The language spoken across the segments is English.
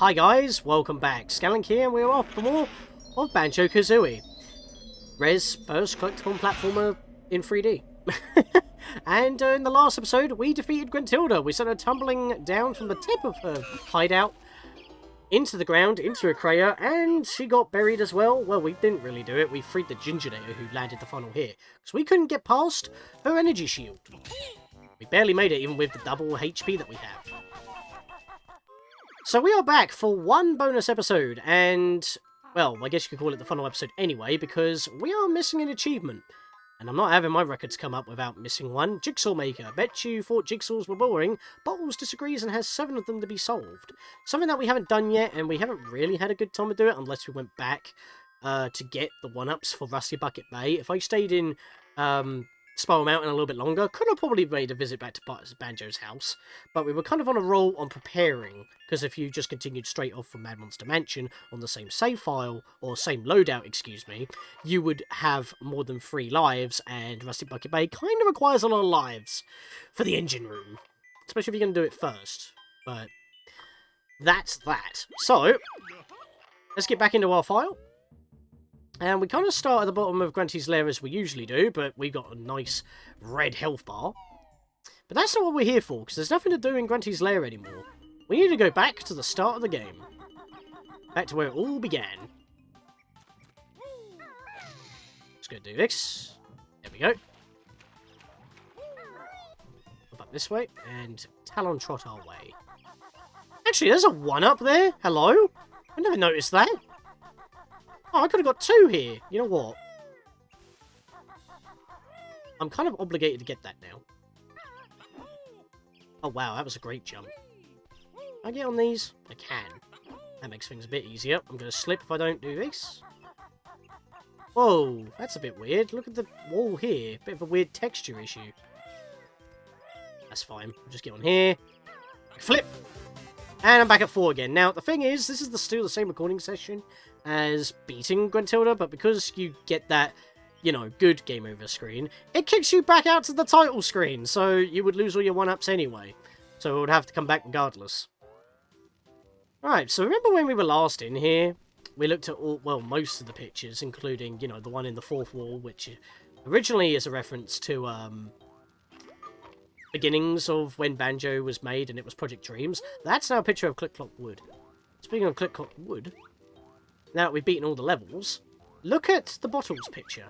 Hi guys, welcome back. Scatlink here, and we're off for more of Banjo-Kazooie. Rez first collectible platformer in 3D. And in the last episode, we defeated Gruntilda. We sent her tumbling down from the tip of her hideout into the ground, into a crater, and she got buried as well. Well, we didn't really do it. We freed the Gingernator who landed the funnel here, because we couldn't get past her energy shield. We barely made it, even with the double HP that we have. So we are back for one bonus episode, and, well, I guess you could call it the final episode anyway, because we are missing an achievement. And I'm not having my records come up without missing one. Jigsaw Maker. Bet you thought jigsaws were boring. Bottles disagrees and has 7 of them to be solved. Something that we haven't done yet, and we haven't really had a good time to do it, unless we went back to get the 1-ups for Rusty Bucket Bay. If I stayed in Spiral Mountain a little bit longer, could have probably made a visit back to Banjo's house, but we were kind of on a roll on preparing, because if you just continued straight off from Mad Monster Mansion on the same save file, or same loadout, excuse me, you would have more than 3 lives, and Rusty Bucket Bay kind of requires a lot of lives for the engine room, especially if you're going to do it first, but that's that. So, let's get back into our file. And we kind of start at the bottom of Grunty's lair as we usually do, but we've got a nice red health bar. But that's not what we're here for, because there's nothing to do in Grunty's lair anymore. We need to go back to the start of the game. Back to where it all began. Just going to do this. There we go. Up this way, and Talon trot our way. Actually, there's a 1-up there. Hello? I never noticed that. Oh, I could have got 2 here. You know what? I'm kind of obligated to get that now. Oh, wow. That was a great jump. Can I get on these? I can. That makes things a bit easier. I'm going to slip if I don't do this. Whoa. That's a bit weird. Look at the wall here. Bit of a weird texture issue. That's fine. I'll just get on here. Flip. And I'm back at 4 again. Now, the thing is, this is still the same recording session as beating Gruntilda, but because you get that, you know, good game over screen, it kicks you back out to the title screen, so you would lose all your 1-ups anyway. So it would have to come back regardless. Alright, so remember when we were last in here, we looked at all, well, most of the pictures, including, you know, the one in the 4th wall, which originally is a reference to, beginnings of when Banjo was made and it was Project Dreams. That's now a picture of Click Clock Wood. Speaking of Click Clock Wood, now that we've beaten all the levels, look at the bottles picture.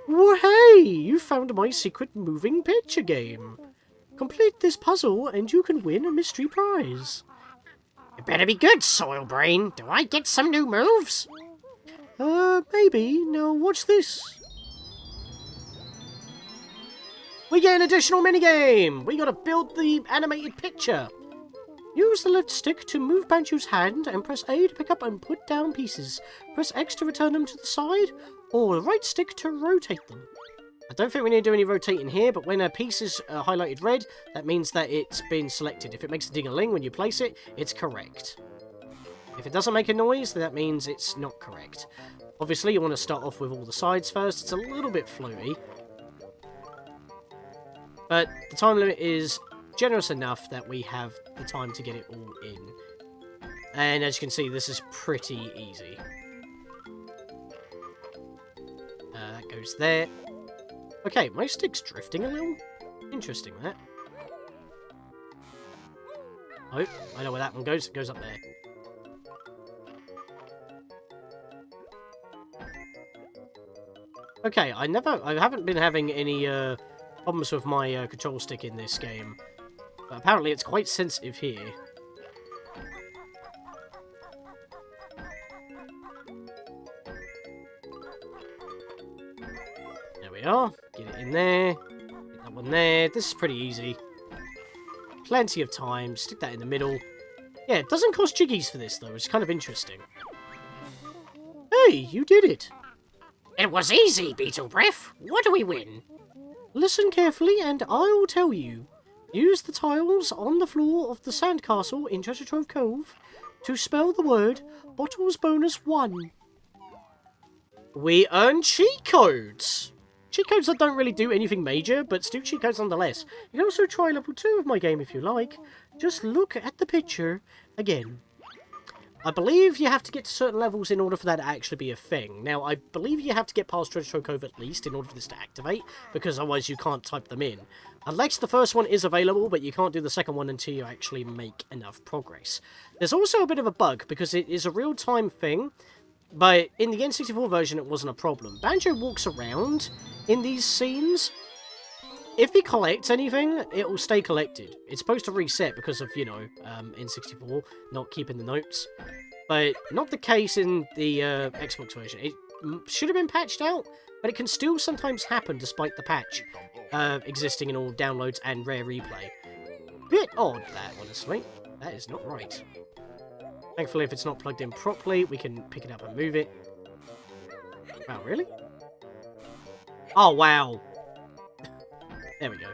Oh, hey! You found my secret moving picture game. Complete this puzzle and you can win a mystery prize. It better be good, Soil Brain. Do I get some new moves? Maybe. Now watch this. We get an additional minigame! We gotta build the animated picture. Use the left stick to move Banjo's hand, and press A to pick up and put down pieces. Press X to return them to the side, or the right stick to rotate them. I don't think we need to do any rotating here, but when a piece is highlighted red, that means that it's been selected. If it makes a ding-a-ling when you place it, it's correct. If it doesn't make a noise, then that means it's not correct. Obviously, you want to start off with all the sides first. It's a little bit floaty. But the time limit is generous enough that we have the time to get it all in. And as you can see, this is pretty easy. That goes there. Okay, my stick's drifting a little. Interesting, that. Oh, I know where that one goes. It goes up there. Okay, I haven't been having any, problems with my control stick in this game, but apparently it's quite sensitive here. There we are. Get it in there. Get that one there. This is pretty easy. Plenty of time. Stick that in the middle. Yeah, it doesn't cost jiggies for this though. It's kind of interesting. Hey, you did it! It was easy, Beetle Breath. What do we win? Listen carefully and I'll tell you. Use the tiles on the floor of the Sandcastle in Treasure Trove Cove to spell the word Bottles Bonus 1. We earn cheat codes! cheat codes that don't really do anything major, but still cheat codes nonetheless. You can also try level 2 of my game if you like. Just look at the picture again. I believe you have to get to certain levels in order for that to actually be a thing. Now, I believe you have to get past Treasure Trove Cove at least in order for this to activate, because otherwise you can't type them in. Unless the first one is available, but you can't do the second one until you actually make enough progress. There's also a bit of a bug, because it is a real-time thing, but in the N64 version it wasn't a problem. Banjo walks around in these scenes. If he collects anything, it will stay collected. It's supposed to reset because of, you know, N64 not keeping the notes. But not the case in the Xbox version. It should have been patched out, but it can still sometimes happen despite the patch existing in all downloads and rare replay. Bit odd, that, honestly. That is not right. Thankfully, if it's not plugged in properly, we can pick it up and move it. Wow, really? Oh, wow. There we go.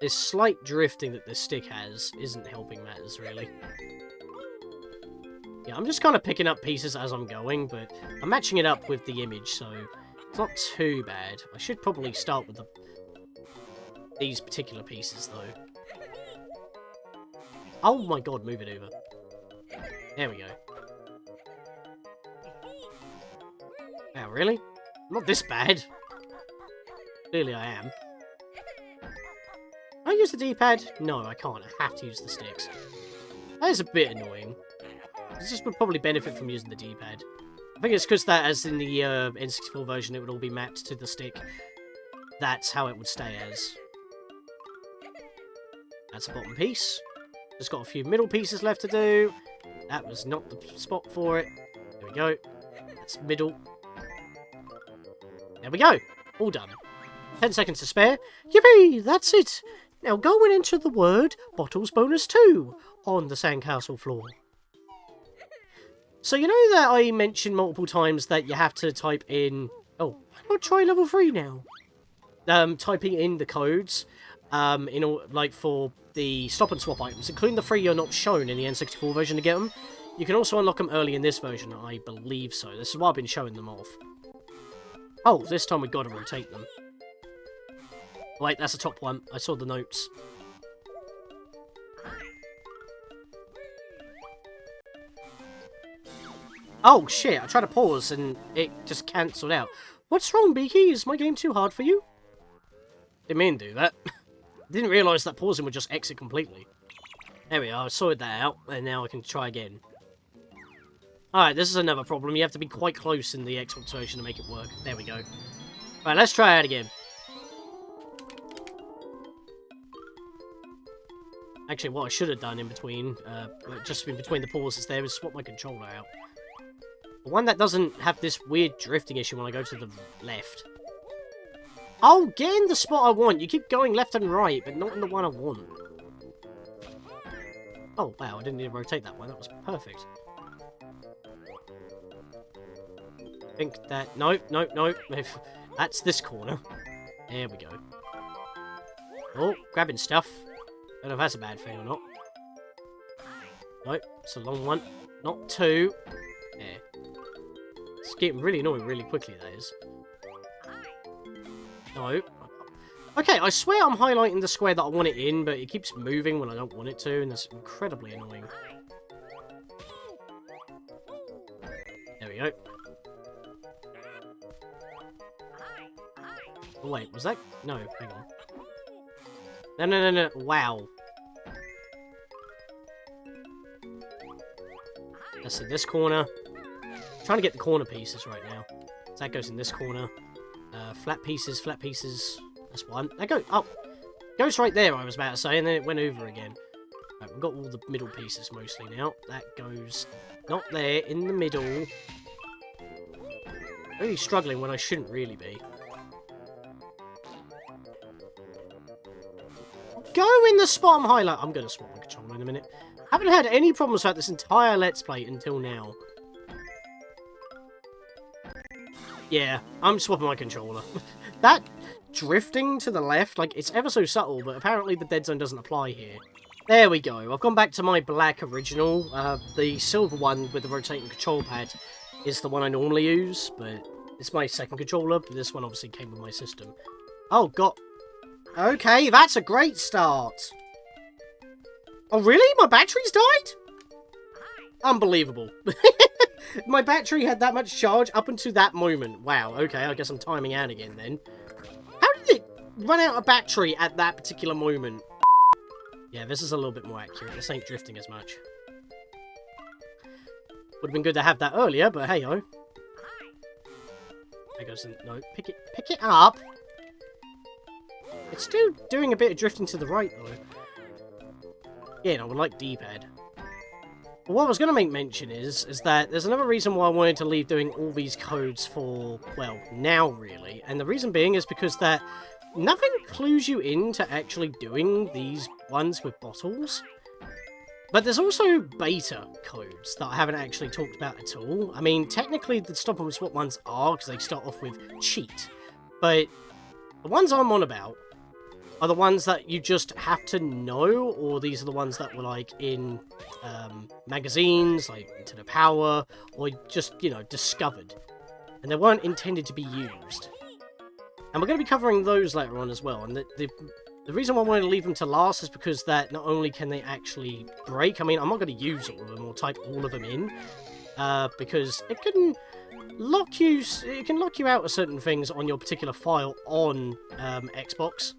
This slight drifting that this stick has isn't helping matters, really. Yeah, I'm just kind of picking up pieces as I'm going, but I'm matching it up with the image, so it's not too bad. I should probably start with these particular pieces, though. Oh my god, move it over. There we go. Wow, really? Not this bad. Clearly I am. Can I use the D-pad? No, I can't. I have to use the sticks. That is a bit annoying. This would probably benefit from using the D-pad. I think it's because that, as in the N64 version, it would all be mapped to the stick. That's how it would stay as. That's a bottom piece. Just got a few middle pieces left to do. That was not the spot for it. There we go. That's middle. There we go. All done. 10 seconds to spare. Yippee! That's it! Now go and enter the word Bottles Bonus 2 on the sandcastle floor. So you know that I mentioned multiple times that you have to type in... Oh, why not try level 3 now? Typing in the codes, like for the stop and swap items, including the 3 you're not shown in the N64 version to get them. You can also unlock them early in this version, I believe so. This is why I've been showing them off. Oh, this time we've got to rotate them. Wait, that's the top one. I saw the notes. Oh, shit. I tried to pause and it just cancelled out. What's wrong, Beaky? Is my game too hard for you? Didn't mean to do that. Didn't realise that pausing would just exit completely. There we are. I sorted that out, and now I can try again. Alright, this is another problem. You have to be quite close in the Xbox version to make it work. There we go. Right, let's try it again. Actually, what I should have done in between, just in between the pauses there, is swap my controller out. The one that doesn't have this weird drifting issue when I go to the left. Oh, get in the spot I want. You keep going left and right, but not in the one I want. Oh, wow, I didn't need to rotate that one. That was perfect. I think that... Nope, nope, nope. That's this corner. There we go. Oh, grabbing stuff. I don't know if that's a bad thing or not. Nope, it's a long one. Not two. Yeah. It's getting really annoying really quickly, that is. No. Okay, I swear I'm highlighting the square that I want it in, but it keeps moving when I don't want it to, and that's incredibly annoying. There we go. Oh, wait, was that... No, hang on. No, no, no, no. Wow. That's in this corner. I'm trying to get the corner pieces right now. So that goes in this corner. Flat pieces, flat pieces. That's one. That goes... Oh! Goes right there, I was about to say, and then it went over again. Right, we've got all the middle pieces mostly now. That goes... Not there, in the middle. Really struggling when I shouldn't really be. Go in the spot I'm highlighting. I'm going to swap my controller in a minute. Haven't had any problems throughout this entire Let's Play until now. Yeah, I'm swapping my controller. That drifting to the left, like, it's ever so subtle, but apparently the dead zone doesn't apply here. There we go. I've gone back to my black original. The silver one with the rotating control pad is the one I normally use, but it's my second controller, but this one obviously came with my system. Oh, God. Okay, that's a great start. Oh, really? My batteries died? Unbelievable. My battery had that much charge up until that moment. Wow, okay, I guess I'm timing out again then. How did it run out of battery at that particular moment? Yeah, this is a little bit more accurate. This ain't drifting as much. Would have been good to have that earlier, but hey-ho. There goes the... No, pick it up! It's still doing a bit of drifting to the right, though. Yeah, no, I would like D-pad. But what I was going to make mention is that there's another reason why I wanted to leave doing all these codes for, well, now, really. And the reason being is because that nothing clues you into actually doing these ones with bottles. But there's also beta codes that I haven't actually talked about at all. I mean, technically the stop and swap ones are, because they start off with cheat. But the ones I'm on about are the ones that you just have to know, or these are the ones that were like in magazines, like Into the Power, or just, you know, discovered. And they weren't intended to be used. And we're going to be covering those later on as well. And the reason why I wanted to leave them to last is because that not only can they actually break, I mean, I'm not going to use all of them or type all of them in, because it can lock you out of certain things on your particular file on Xbox.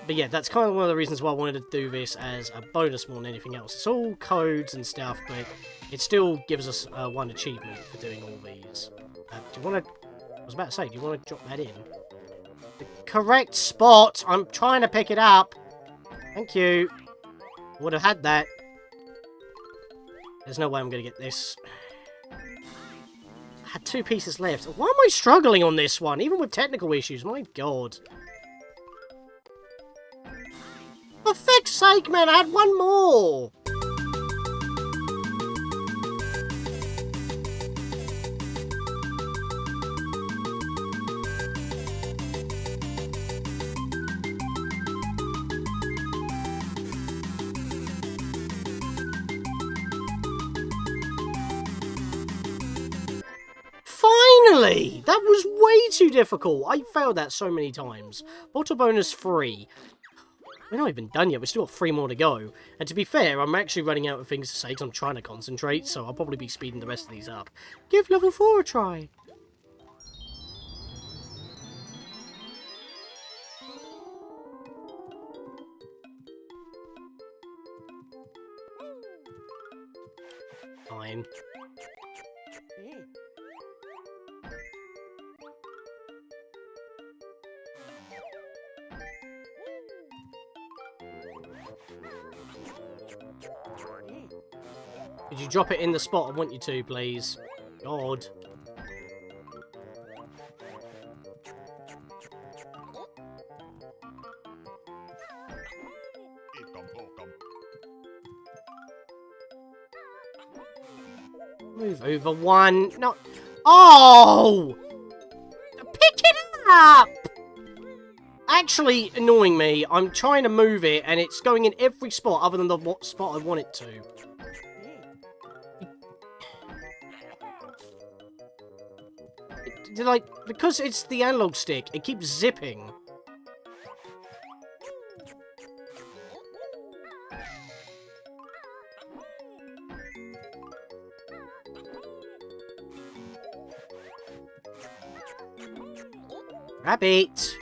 But yeah, that's kind of one of the reasons why I wanted to do this as a bonus more than anything else. It's all codes and stuff, but it still gives us one achievement for doing all these. Do you want to... I was about to say, do you want to drop that in? The correct spot! I'm trying to pick it up! Thank you. Would have had that. There's no way I'm going to get this. I had 2 pieces left. Why am I struggling on this one? Even with technical issues, my god. For fuck's sake, man, I had one more! Finally! That was way too difficult. I failed that so many times. Bottle bonus 3. We're not even done yet, we've still got 3 more to go. And to be fair, I'm actually running out of things to say because I'm trying to concentrate, so I'll probably be speeding the rest of these up. Give level 4 a try. Fine. Could you drop it in the spot I want you to, please? God. Move over one. No. Oh! Pick it up! Actually annoying me. I'm trying to move it and it's going in every spot other than the spot I want it to. Like, because it's the analog stick, it keeps zipping. Rabbit!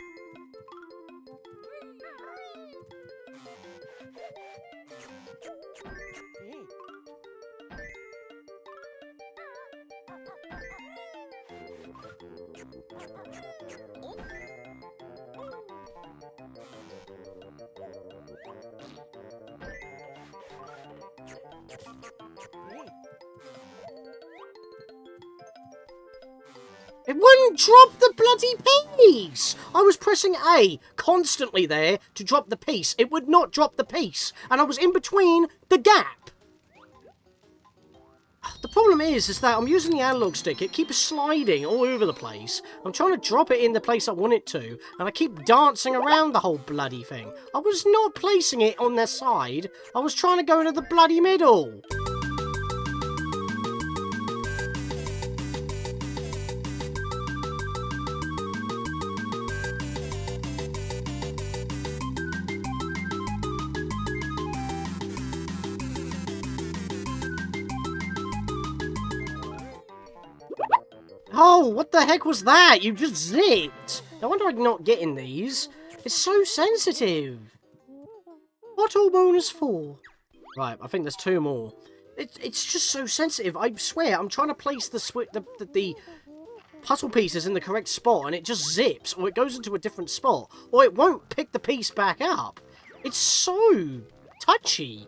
It wouldn't drop the bloody piece! I was pressing A constantly there to drop the piece. It would not drop the piece. And I was in between the gap. The problem is that I'm using the analog stick. It keeps sliding all over the place. I'm trying to drop it in the place I want it to. And I keep dancing around the whole bloody thing. I was not placing it on the side. I was trying to go into the bloody middle. hole! What the heck was that? You just zipped! No wonder I'm not getting these. It's so sensitive. What all bonus for? Right, I think there's 2 more. It's just so sensitive. I swear, I'm trying to place the puzzle pieces in the correct spot, and it just zips, or it goes into a different spot, or it won't pick the piece back up. It's so touchy.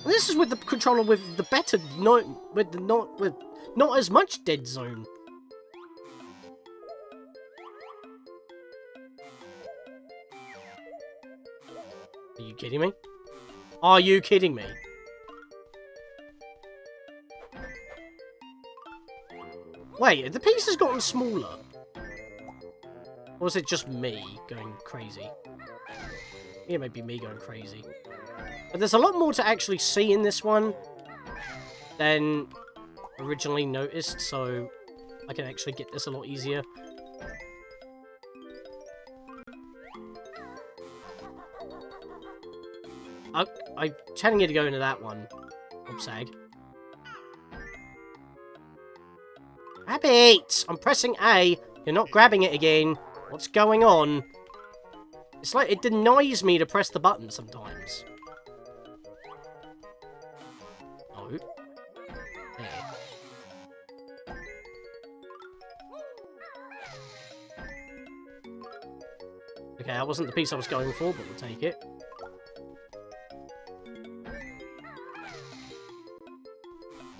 And this is with the controller with the better, not as much dead zone. Are you kidding me? Are you kidding me? Wait, have the pieces gotten smaller? Or is it just me going crazy? Yeah, maybe me going crazy. But there's a lot more to actually see in this one than originally noticed, so I can actually get this a lot easier. I'm telling you to go into that one. I'm sag. Rabbit! I'm pressing A. You're not grabbing it again. What's going on? It's like it denies me to press the button sometimes. No. There. Okay, that wasn't the piece I was going for, but we'll take it.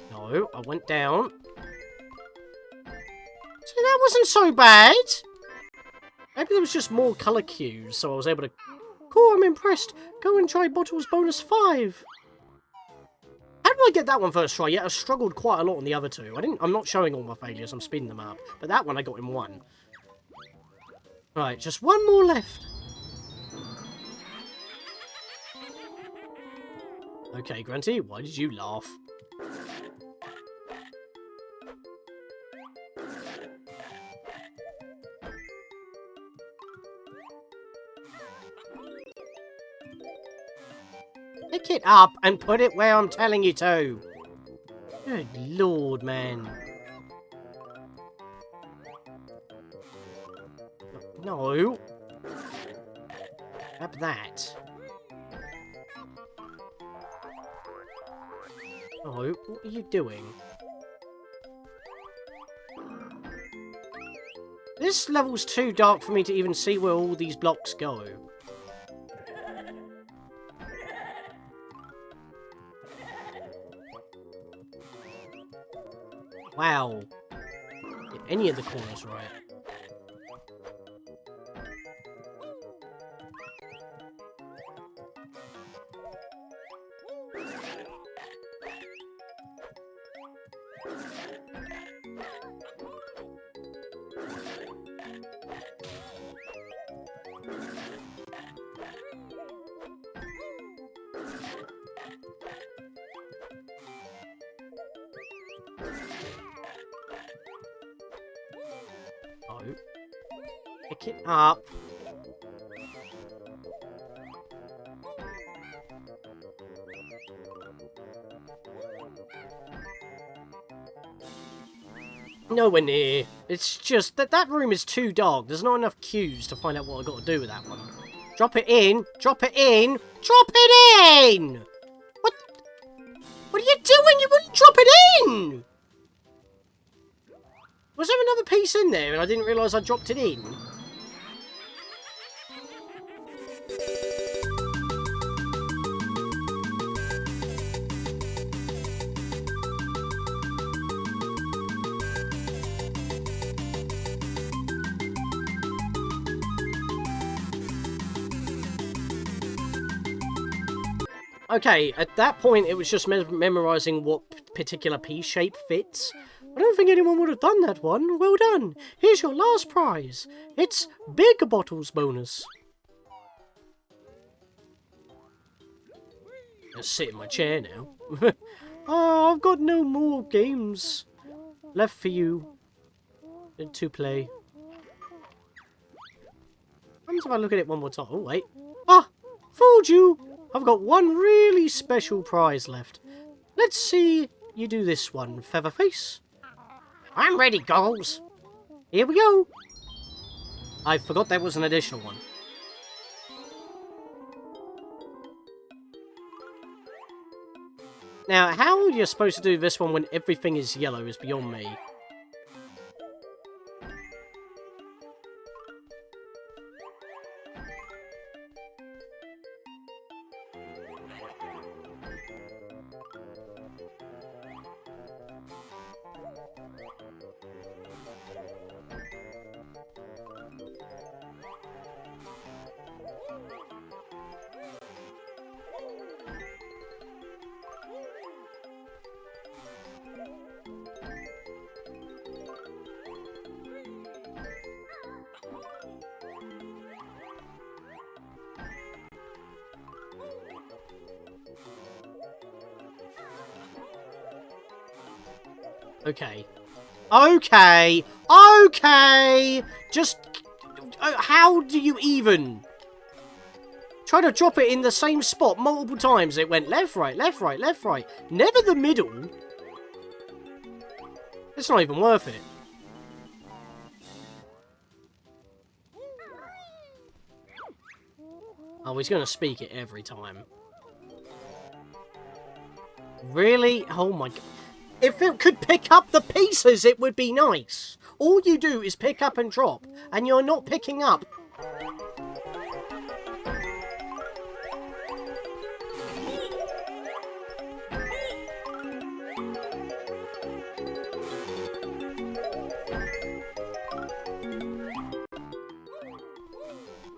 No, I went down. See, that wasn't so bad. Maybe there was just more colour cues, so I was able to... Cool, I'm impressed. Go and try Bottles Bonus 5. How did I get that one first try? Yeah, I struggled quite a lot on the other 2. I'm not showing all my failures, I'm speeding them up. But that one I got in 1. Right, just 1 more left. Okay, Grunty, why did you laugh? Pick it up and put it where I'm telling you to. Good lord, man. No. Grab that. No, what are you doing? This level's too dark for me to even see where all these blocks go. Wow. Get any of the corners right. Oh. Pick it up. Nowhere near. It's just that room is too dark. There's not enough cues to find out what I've got to do with that one. Drop it in. Drop it in. Drop it in! What? What are you doing? You wouldn't drop it in! Was there another piece in there and I didn't realise I dropped it in? Okay, at that point it was just memorising what particular piece shape fits. I don't think anyone would have done that one. Well done. Here's your last prize. It's Big Bottles Bonus. Let's sit in my chair now. Oh, I've got no more games left for you to play. I'm just going to look at it one more time. Oh, wait. Ah, fooled you. I've got one really special prize left. Let's see you do this one, Featherface. I'm ready, Goggles. Here we go. I forgot there was an additional one. Now, how you're supposed to do this one when everything is yellow is beyond me. Okay. Okay! Okay! Just... how do you even... Try to drop it in the same spot multiple times. It went left, right, left, right, left, right. Never the middle. It's not even worth it. Oh, he's going to speak it every time. Really? Oh my god. If it could pick up the pieces, it would be nice. All you do is pick up and drop, and you're not picking up.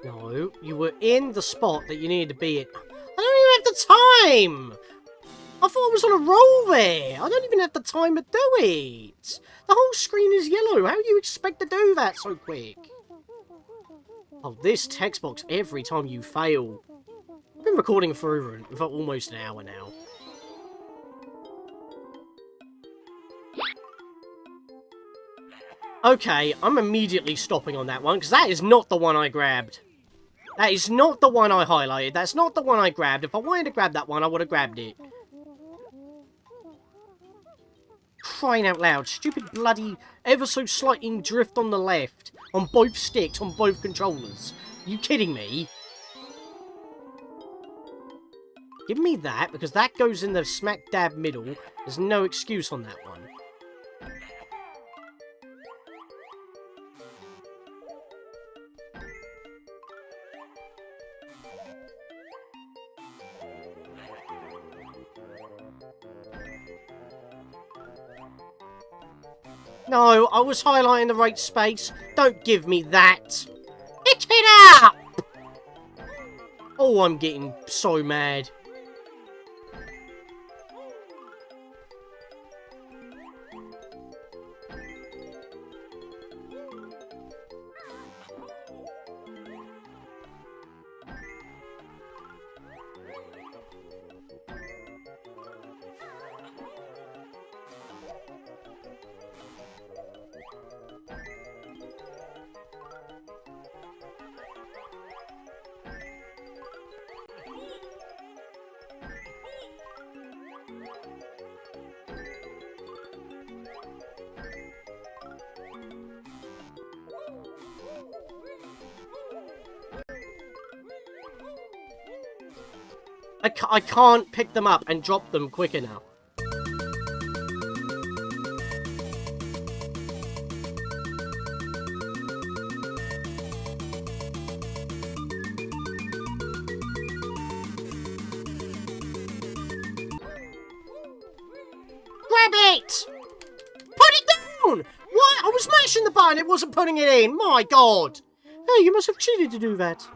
No, you were in the spot that you needed to be in. I don't even have the time! I thought I was on a roll there. I don't even have the time to do it. The whole screen is yellow. How do you expect to do that so quick? Oh, this text box every time you fail. I've been recording for almost an hour now. Okay, I'm immediately stopping on that one, because that is not the one I grabbed. That is not the one I highlighted. That's not the one I grabbed. If I wanted to grab that one, I would have grabbed it. Crying out loud. Stupid bloody ever so slightly drift on the left. On both sticks, on both controllers. Are you kidding me? Give me that, because that goes in the smack dab middle. There's no excuse on that one. No, I was highlighting the right space. Don't give me that. Pick it up! Oh, I'm getting so mad. I can't pick them up and drop them quick enough. Grab it! Put it down! What? I was mashing the button, it wasn't putting it in. My god! Hey, you must have cheated to do that.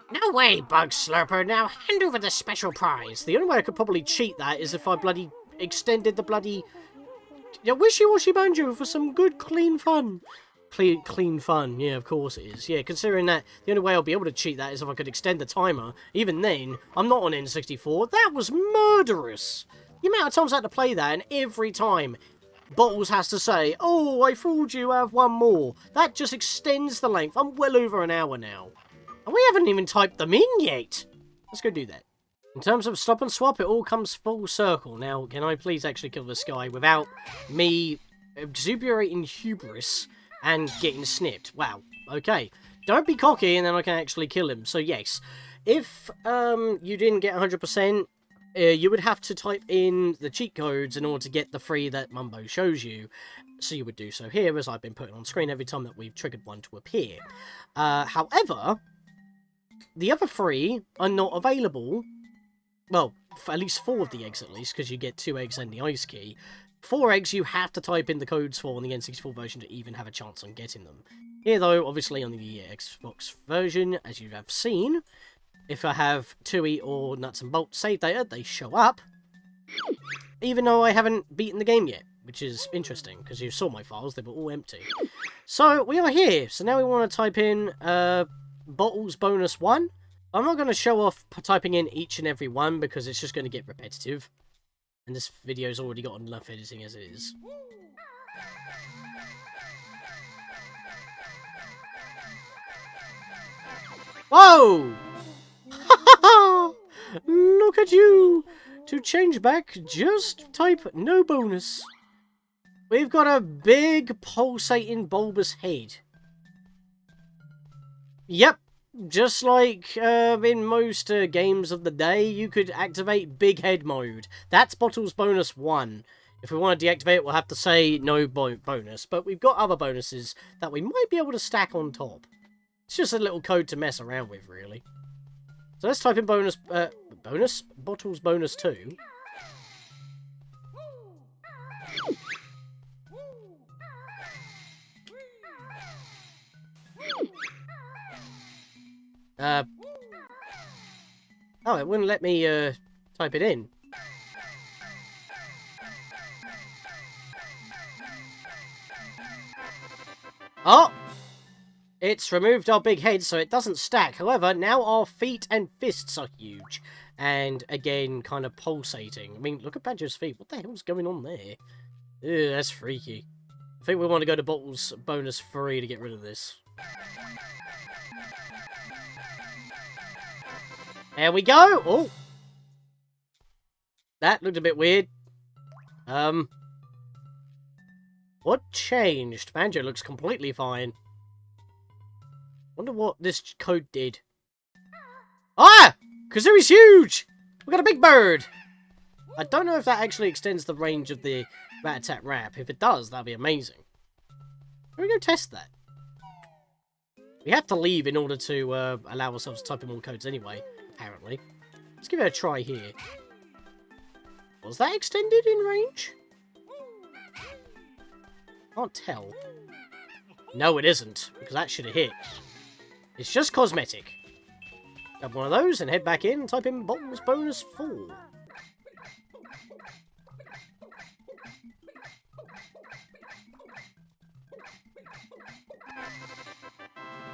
No way, Bug Slurper. Now hand over the special prize. The only way I could probably cheat that is if I bloody extended the bloody wishy-washy banjo for some good clean fun. Clean fun, yeah, of course it is. Yeah, considering that the only way I'll be able to cheat that is if I could extend the timer. Even then, I'm not on N64. That was murderous. The amount of times I had to play that, and every time Bottles has to say, "Oh, I fooled you, I have one more." That just extends the length. I'm well over an hour now. And we haven't even typed them in yet. Let's go do that. In terms of stop and swap, it all comes full circle. Now, can I please actually kill this guy without me exuberating hubris and getting snipped. Wow, okay. Don't be cocky and then I can actually kill him. So yes, if you didn't get 100%, you would have to type in the cheat codes in order to get the 3 that Mumbo shows you. So you would do so here, as I've been putting on screen every time that we've triggered one to appear. However, the other 3 are not available. Well, for at least 4 of the eggs at least, because you get 2 eggs and the ice key. 4 eggs you have to type in the codes for on the N64 version to even have a chance on getting them. Here though, obviously on the Xbox version, as you have seen, if I have TUI or Nuts and Bolts save data, they show up. Even though I haven't beaten the game yet, which is interesting, because you saw my files, they were all empty. So, we are here. So now we want to type in Bottles Bonus 1. I'm not going to show off typing in each and every one, because it's just going to get repetitive. And this video's already got enough editing as it is. Whoa! Look at you! To change back, just type no bonus. We've got a big pulsating bulbous head. Yep, just like in most games of the day, you could activate big head mode. That's Bottles Bonus 1. If we want to deactivate it, we'll have to say no bonus. But we've got other bonuses that we might be able to stack on top. It's just a little code to mess around with, really. So let's type in Bottles Bonus 2. Oh, it wouldn't let me, type it in. Oh! It's removed our big head, so it doesn't stack. However, now our feet and fists are huge. And, again, kind of pulsating. I mean, look at Banjo's feet. What the hell's going on there? Ew, that's freaky. I think we want to go to Bottles Bonus 3 to get rid of this. There we go! Oh! That looked a bit weird. What changed? Banjo looks completely fine. Wonder what this code did. Ah! Kazooie's huge! We got a big bird! I don't know if that actually extends the range of the Rat-a-tat-rap. If it does, that'd be amazing. Can we go test that? We have to leave in order to allow ourselves to type in more codes anyway, apparently. Let's give it a try here. Was that extended in range? Can't tell. No, it isn't, because that should have hit. It's just Cosmetic. Grab one of those and head back in and type in Bottles Bonus 4.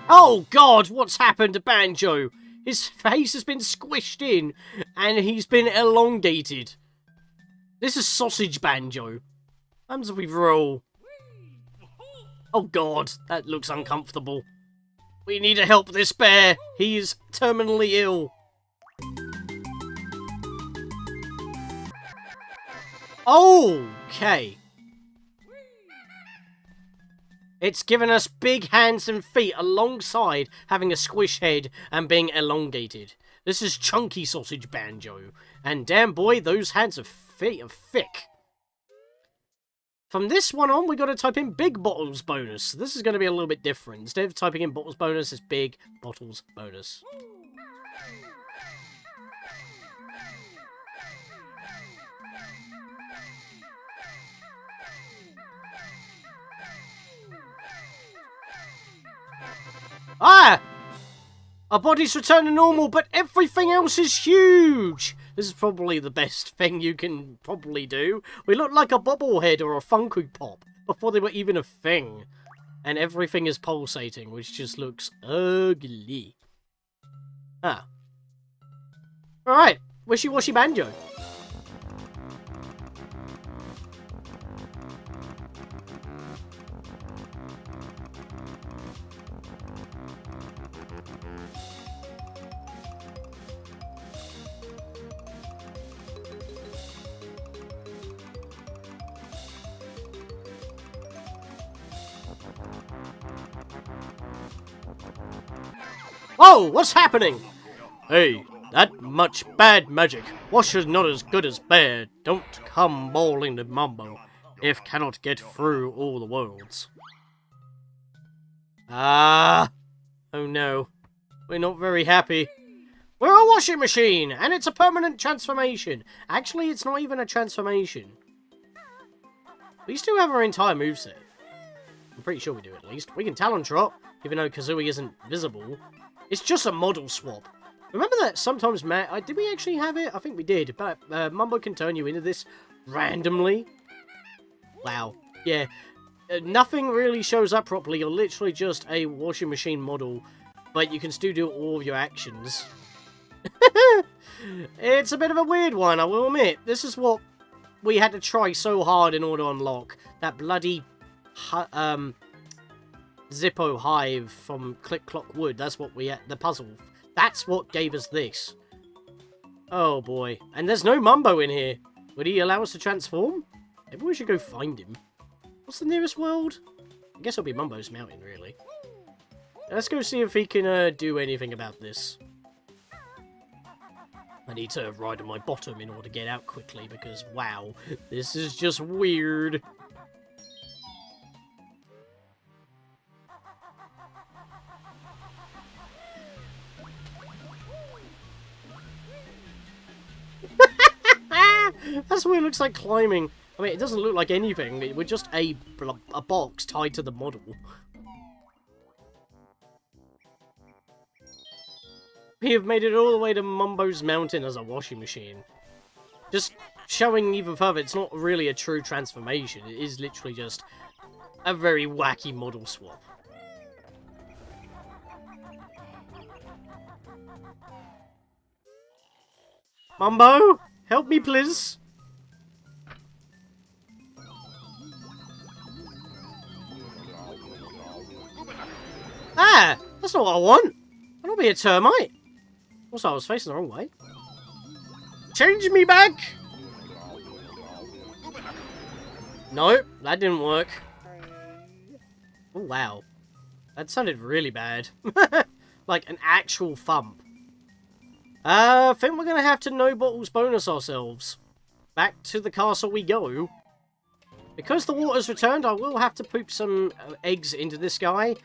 Oh god, what's happened to Banjo? His face has been squished in and he's been elongated. This is Sausage Banjo. What happens if we roll? Oh god, that looks uncomfortable. We need to help this bear. He's terminally ill. Okay. It's given us big hands and feet alongside having a squish head and being elongated. This is Chunky Sausage Banjo. And damn boy, those hands and feet are thick. From this one on, we got to type in Big Bottles Bonus. This is going to be a little bit different. Instead of typing in Bottles Bonus, it's Big Bottles Bonus. Ah! Our bodies return to normal, but everything else is huge! This is probably the best thing you can probably do. We look like a bobblehead or a Funko Pop before they were even a thing. And everything is pulsating, which just looks ugly. Ah. Alright, Wishy-Washy Banjo. Whoa, what's happening? Hey, that much bad magic. Wash is not as good as bad. Don't come bawling to Mumbo, if cannot get through all the worlds. Oh no. We're not very happy. We're a washing machine, and it's a permanent transformation. Actually, it's not even a transformation. We still have our entire moveset. I'm pretty sure we do, at least. We can Talon Trot, even though Kazooie isn't visible. It's just a model swap. Remember that sometimes did we actually have it? I think we did, but Mumbo can turn you into this randomly. Wow. Yeah. Nothing really shows up properly. You're literally just a washing machine model, but you can still do all of your actions. It's a bit of a weird one, I will admit. This is what we had to try so hard in order to unlock. That bloody Zippo hive from Click Clock Wood. That's what we had, the puzzle. That's what gave us this. Oh boy. And there's no Mumbo in here. Would he allow us to transform? Maybe we should go find him. What's the nearest world? I guess it'll be Mumbo's Mountain, really. Let's go see if he can do anything about this. I need to ride on my bottom in order to get out quickly because, wow, this is just weird. That's what it looks like climbing. I mean, it doesn't look like anything. We're just a box tied to the model. We have made it all the way to Mumbo's Mountain as a washing machine. Just showing even further, it's not really a true transformation. It is literally just a very wacky model swap. Mumbo, help me please. Ah, that's not what I want. I don't be a termite. Also, I was facing the wrong way. Change me back! Nope, that didn't work. Oh, wow. That sounded really bad. Like an actual thump. I think we're going to have to no bottles bonus ourselves. Back to the castle we go. Because the water's returned, I will have to poop some eggs into this guy.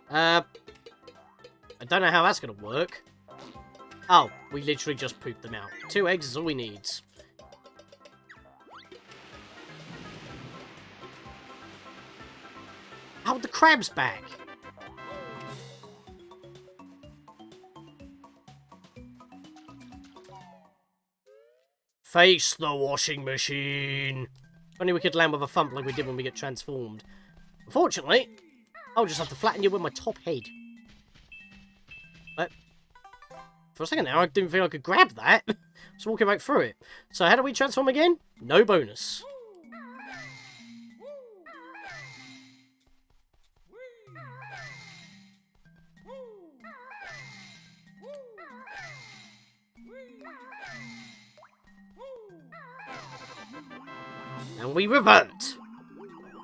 I don't know how that's going to work. Oh, we literally just pooped them out. 2 eggs is all we need. Oh, the crab's back. Face the washing machine. If only we could land with a thump like we did when we get transformed. Unfortunately, I'll just have to flatten you with my top head. But for a second now, I didn't think I could grab that. Just walking right through it. So how do we transform again? No bonus. And we revert.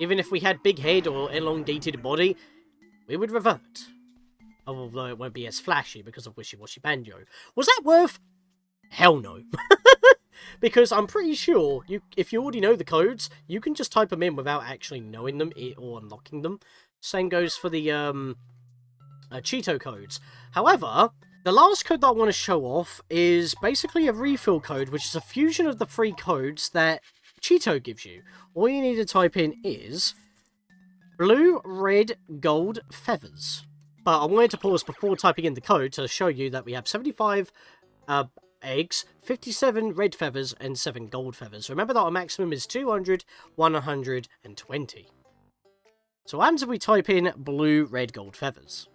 Even if we had big head or elongated body, we would revert. Although it won't be as flashy because of Wishy Washy Banjo. Was that worth? Hell no. Because I'm pretty sure, if you already know the codes, you can just type them in without actually knowing them or unlocking them. Same goes for the Cheato codes. However, the last code that I want to show off is basically a refill code, which is a fusion of the 3 codes that Cheato gives you. All you need to type in is blue, red, gold, feathers. But I wanted to pause before typing in the code to show you that we have 75 eggs, 57 red feathers, and 7 gold feathers. Remember that our maximum is 200, 120. So what happens if we type in blue, red, gold feathers?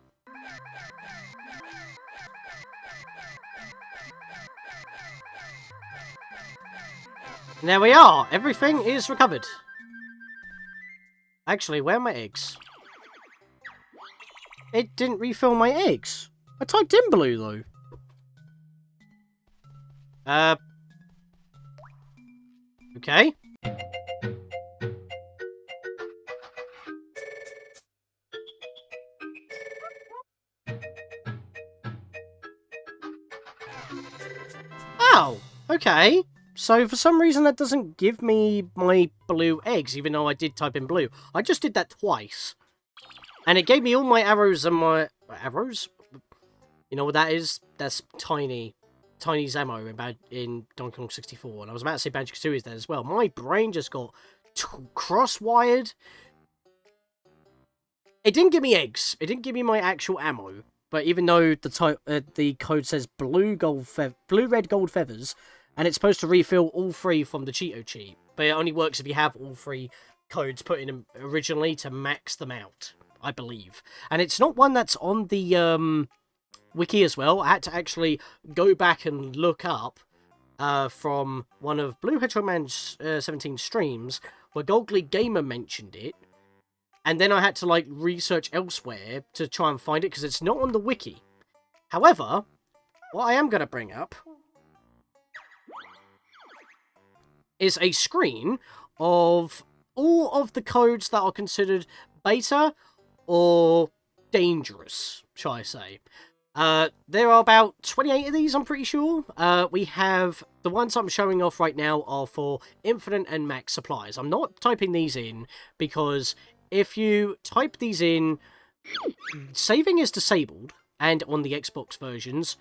And there we are. Everything is recovered. Actually, where are my eggs? It didn't refill my eggs. I typed in blue, though. Okay. Oh, okay. So for some reason that doesn't give me my blue eggs, even though I did type in blue. I just did that twice. And it gave me all my arrows and my... Arrows? You know what that is? That's tiny ammo in Donkey Kong 64. And I was about to say Banjo-Kazooie is there as well. My brain just got cross-wired. It didn't give me eggs. It didn't give me my actual ammo. But even though the code says blue, red, gold feathers, and it's supposed to refill all three from the Cheato cheat, but it only works if you have all three codes put in originally to max them out, I believe. And it's not one that's on the wiki as well. I had to actually go back and look up from one of Blue Hedgehog Man's 17 streams, where Goldly Gamer mentioned it. And then I had to, like, research elsewhere to try and find it, because it's not on the wiki. However, what I am going to bring up is a screen of all of the codes that are considered beta or dangerous, shall I say. There are about 28 of these, I'm pretty sure. We have... The ones I'm showing off right now are for infinite and max supplies. I'm not typing these in, because... if you type these in, saving is disabled, and on the Xbox versions,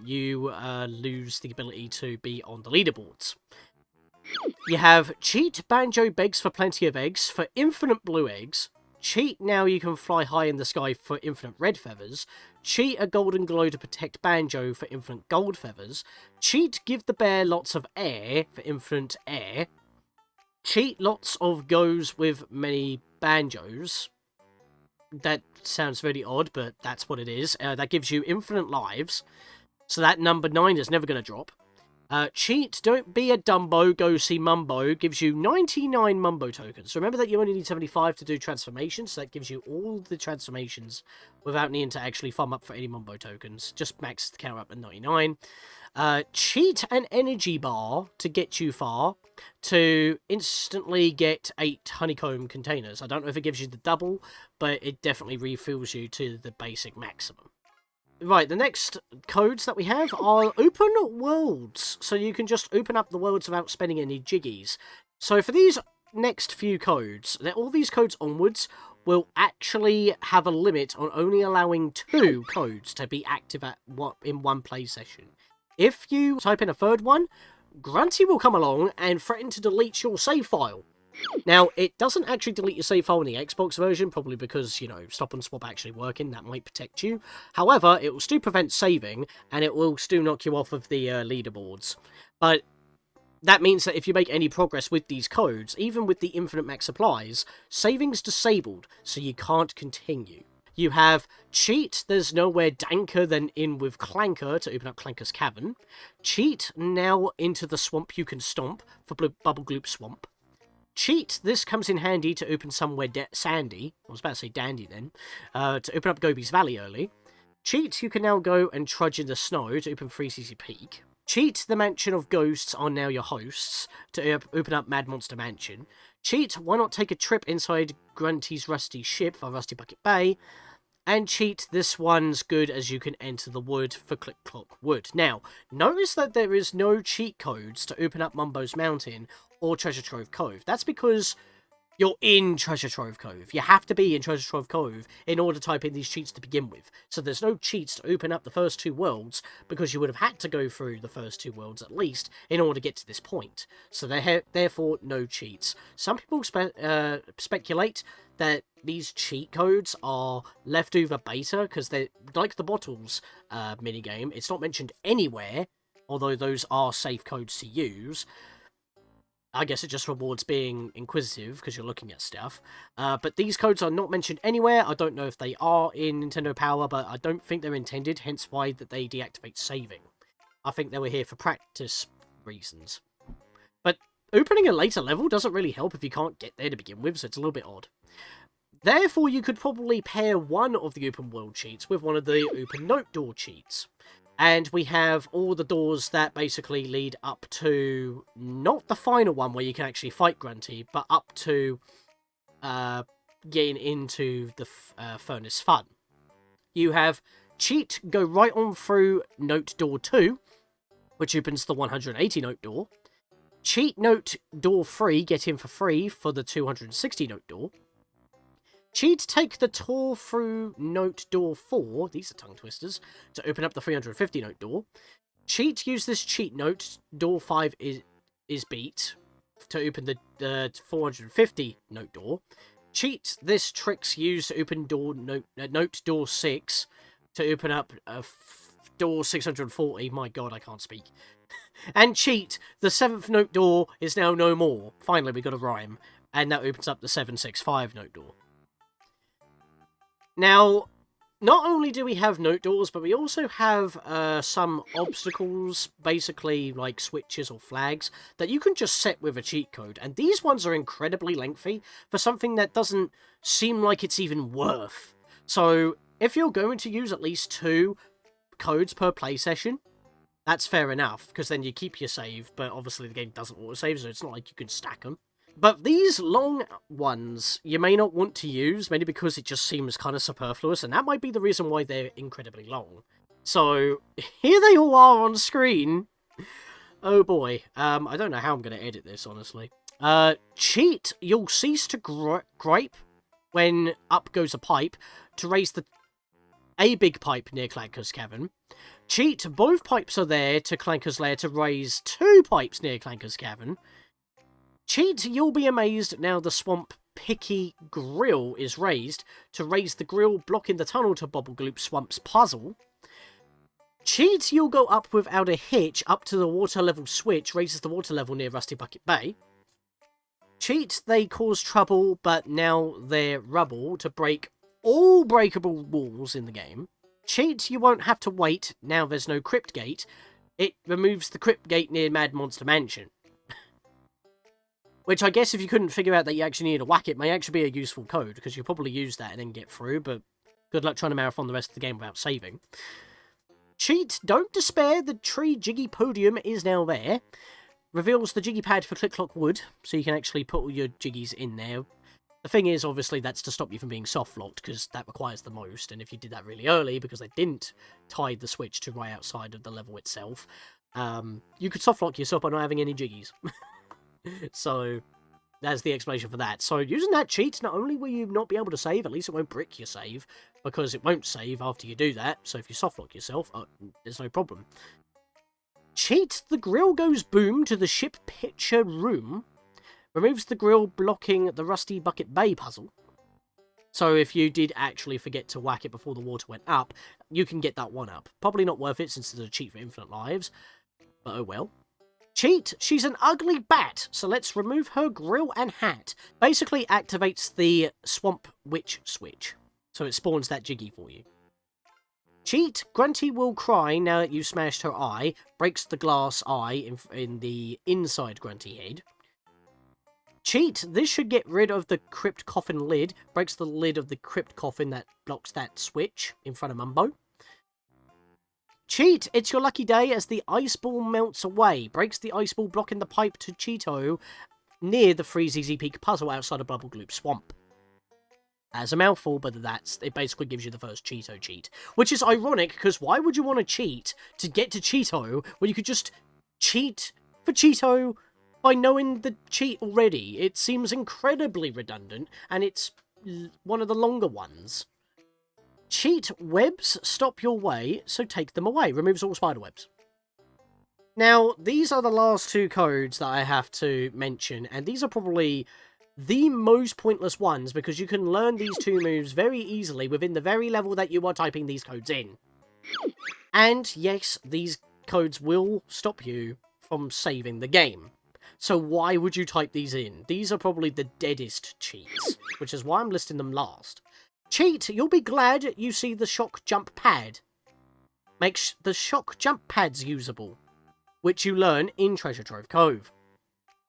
you lose the ability to be on the leaderboards. You have Cheat Banjo begs for plenty of eggs for infinite blue eggs. Cheat now you can fly high in the sky for infinite red feathers. Cheat a golden glow to protect Banjo for infinite gold feathers. Cheat give the bear lots of air for infinite air. Cheat lots of goes with many banjos. That sounds really odd, but that's what it is. That gives you infinite lives. So that number 9 is never going to drop. Cheat, don't be a Dumbo, go see Mumbo, gives you 99 Mumbo tokens. So remember that you only need 75 to do transformations, so that gives you all the transformations without needing to actually farm up for any Mumbo tokens. Just max the count up at 99. Cheat an energy bar to get you far, to instantly get 8 honeycomb containers. I don't know if it gives you the double, but it definitely refills you to the basic maximum. Right, the next codes that we have are open worlds, so you can just open up the worlds without spending any jiggies. So for these next few codes, all these codes onwards will actually have a limit on only allowing 2 codes to be active in one play session. If you type in a third one, Grunty will come along and threaten to delete your save file. Now, it doesn't actually delete your save file in the Xbox version, probably because, you know, stop and swap actually working, that might protect you. However, it will still prevent saving, and it will still knock you off of the leaderboards. But that means that if you make any progress with these codes, even with the infinite max supplies, saving's disabled, so you can't continue. You have Cheat, there's nowhere danker than in with Clanker to open up Clanker's Cavern. Cheat, now into the swamp you can stomp for Bubble Gloop Swamp. Cheat, this comes in handy to open somewhere sandy, I was about to say dandy then, to open up Gobi's Valley early. Cheat, you can now go and trudge in the snow to open Freezeezy Peak. Cheat, the Mansion of Ghosts are now your hosts to open up Mad Monster Mansion. Cheat, why not take a trip inside Grunty's rusty ship for Rusty Bucket Bay? And Cheat, this one's good as you can enter the wood for Click Clock Wood. Now, notice that there is no cheat codes to open up Mumbo's Mountain or Treasure Trove Cove. That's because you're in Treasure Trove Cove. You have to be in Treasure Trove Cove in order to type in these cheats to begin with. So there's no cheats to open up the first 2 worlds, because you would have had to go through the first 2 worlds at least in order to get to this point. So therefore, no cheats. Some people speculate that these cheat codes are leftover beta, because they're like the bottles minigame. It's not mentioned anywhere, although those are safe codes to use. I guess it just rewards being inquisitive, because you're looking at stuff. But these codes are not mentioned anywhere. I don't know if they are in Nintendo Power, but I don't think they're intended, hence why that they deactivate saving. I think they were here for practice reasons. But opening a later level doesn't really help if you can't get there to begin with, so it's a little bit odd. Therefore, you could probably pair one of the open world cheats with one of the open note door cheats. And we have all the doors that basically lead up to, not the final one where you can actually fight Grunty, but up to getting into the Furnace Fun. You have Cheat go right on through Note Door 2, which opens the 180 note door. Cheat note door 3, get in for free for the 260 note door. Cheat take the tour through note door 4, these are tongue twisters, to open up the 350 note door. Cheat use this cheat note, door 5 is beat, to open the 450 note door. Cheat this tricks used to open note door 6, to open up door 640, my god I can't speak. And cheat, the 7th note door is now no more. Finally, we got a rhyme. And that opens up the 765 note door. Now, not only do we have note doors, but we also have some obstacles, basically like switches or flags, that you can just set with a cheat code. And these ones are incredibly lengthy for something that doesn't seem like it's even worth. So, if you're going to use at least 2 codes per play session, that's fair enough, because then you keep your save, but obviously the game doesn't auto-save, so it's not like you can stack them. But these long ones, you may not want to use, mainly because it just seems kind of superfluous, and that might be the reason why they're incredibly long. So, here they all are on screen. Oh boy, I don't know how I'm going to edit this, honestly. Cheat, you'll cease to gripe when up goes a pipe to raise a big pipe near Clanker's Cavern. Cheat, both pipes are there to Clanker's Lair to raise 2 pipes near Clanker's Cavern. Cheat, you'll be amazed now the Swamp Picky Grill is raised to raise the grill blocking the tunnel to Bobblegloop Swamp's puzzle. Cheat, you'll go up without a hitch up to the water level switch, raises the water level near Rusty Bucket Bay. Cheat, they cause trouble, but now they're rubble to break all breakable walls in the game. Cheat, you won't have to wait, now there's no crypt gate. It removes the crypt gate near Mad Monster Mansion. Which I guess if you couldn't figure out that you actually need to whack it, may actually be a useful code, because you'll probably use that and then get through, but good luck trying to marathon the rest of the game without saving. Cheat, don't despair, the tree jiggy podium is now there. Reveals the jiggy pad for Click Clock Wood, so you can actually put all your jiggies in there. The thing is, obviously, that's to stop you from being soft-locked, because that requires the most, and if you did that really early, because they didn't tie the switch to right outside of the level itself, you could soft-lock yourself by not having any jiggies. So, that's the explanation for that. So, using that cheat, not only will you not be able to save, at least it won't brick your save, because it won't save after you do that, so if you soft-lock yourself, there's no problem. Cheat, the grill goes boom to the ship picture room. Removes the grill blocking the Rusty Bucket Bay puzzle. So if you did actually forget to whack it before the water went up, you can get that one up. Probably not worth it since it's a cheat for infinite lives, but oh well. Cheat, she's an ugly bat, so let's remove her grill and hat. Basically activates the Swamp Witch switch, so it spawns that jiggy for you. Cheat, Grunty will cry now that you smashed her eye, breaks the glass eye in the inside Grunty head. Cheat, this should get rid of the crypt coffin lid, breaks the lid of the crypt coffin that blocks that switch in front of Mumbo. Cheat, it's your lucky day as the ice ball melts away, breaks the ice ball blocking the pipe to Cheato near the Freeze Easy Peak puzzle outside of Bubblegloop Swamp. As a mouthful, but it basically gives you the first Cheato cheat. Which is ironic, because why would you want to cheat to get to Cheato when you could just cheat for Cheato by knowing the cheat already? It seems incredibly redundant, and it's one of the longer ones. Cheat, webs stop your way, so take them away. Removes all spider webs. Now, these are the last 2 codes that I have to mention, and these are probably the most pointless ones, because you can learn these 2 moves very easily within the very level that you are typing these codes in. And yes, these codes will stop you from saving the game. So why would you type these in? These are probably the deadest cheats, which is why I'm listing them last. Cheat, you'll be glad you see the shock jump pad. Makes the shock jump pads usable, which you learn in Treasure Trove Cove,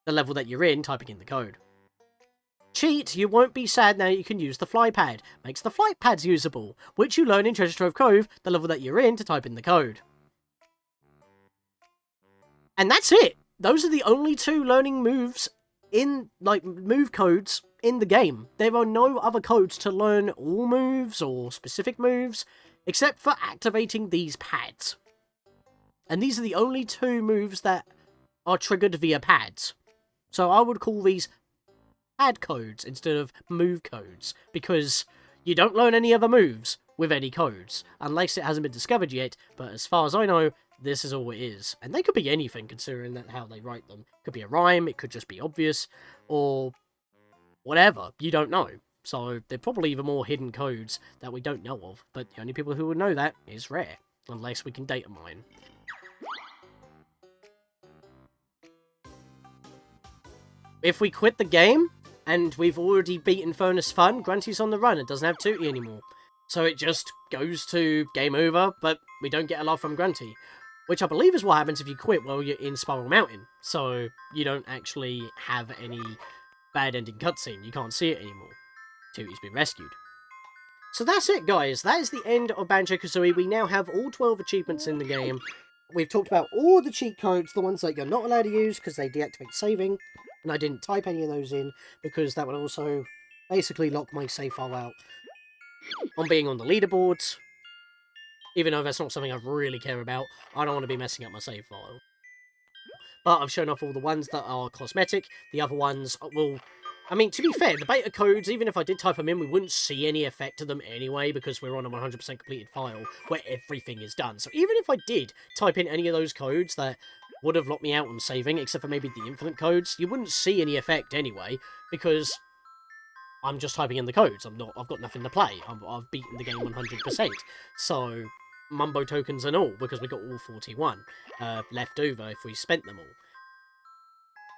the level that you're in typing in the code. Cheat, you won't be sad now you can use the fly pad. Makes the flight pads usable, which you learn in Treasure Trove Cove, the level that you're in to type in the code. And that's it! Those are the only 2 learning moves in, move codes in the game. There are no other codes to learn all moves or specific moves, except for activating these pads. And these are the only 2 moves that are triggered via pads. So I would call these pad codes instead of move codes, because you don't learn any other moves with any codes, unless it hasn't been discovered yet, but as far as I know, this is all it is. And they could be anything, considering that how they write them. It could be a rhyme, it could just be obvious, or whatever, you don't know. So they're probably even more hidden codes that we don't know of, but the only people who would know that is rare, unless we can data mine. If we quit the game, and we've already beaten Furnace Fun, Grunty's on the run, it doesn't have Tooty anymore. So it just goes to game over, but we don't get a lot from Grunty. Which I believe is what happens if you quit while you're in Spiral Mountain. So you don't actually have any bad ending cutscene, you can't see it anymore. Tooty's been rescued. So that's it, guys. That is the end of Banjo-Kazooie. We now have all 12 achievements in the game. We've talked about all the cheat codes, the ones that you're not allowed to use because they deactivate saving. And I didn't type any of those in because that would also basically lock my save file out on being on the leaderboards. Even though that's not something I really care about, I don't want to be messing up my save file. But I've shown off all the ones that are cosmetic. The other ones will... I mean, to be fair, the beta codes, even if I did type them in, we wouldn't see any effect of them anyway, because we're on a 100% completed file where everything is done. So even if I did type in any of those codes that would have locked me out on saving, except for maybe the infinite codes, you wouldn't see any effect anyway, because I'm just typing in the codes. I've got nothing to play. I've beaten the game 100%. So, mumbo tokens and all, because we got all 41 left over if we spent them all.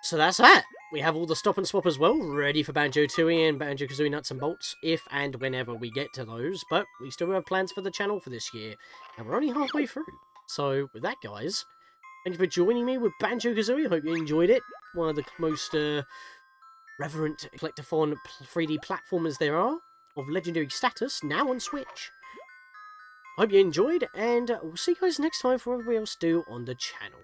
So that's that. We have all the stop and swap as well, ready for Banjo-Tooie and Banjo-Kazooie Nuts and Bolts, if and whenever we get to those, but we still have plans for the channel for this year, and we're only halfway through. So, with that, guys, thank you for joining me with Banjo-Kazooie. I hope you enjoyed it. One of the most reverent collectathon 3D platformers there are, of legendary status, now on Switch. Hope you enjoyed, and we'll see you guys next time for what else do on the channel.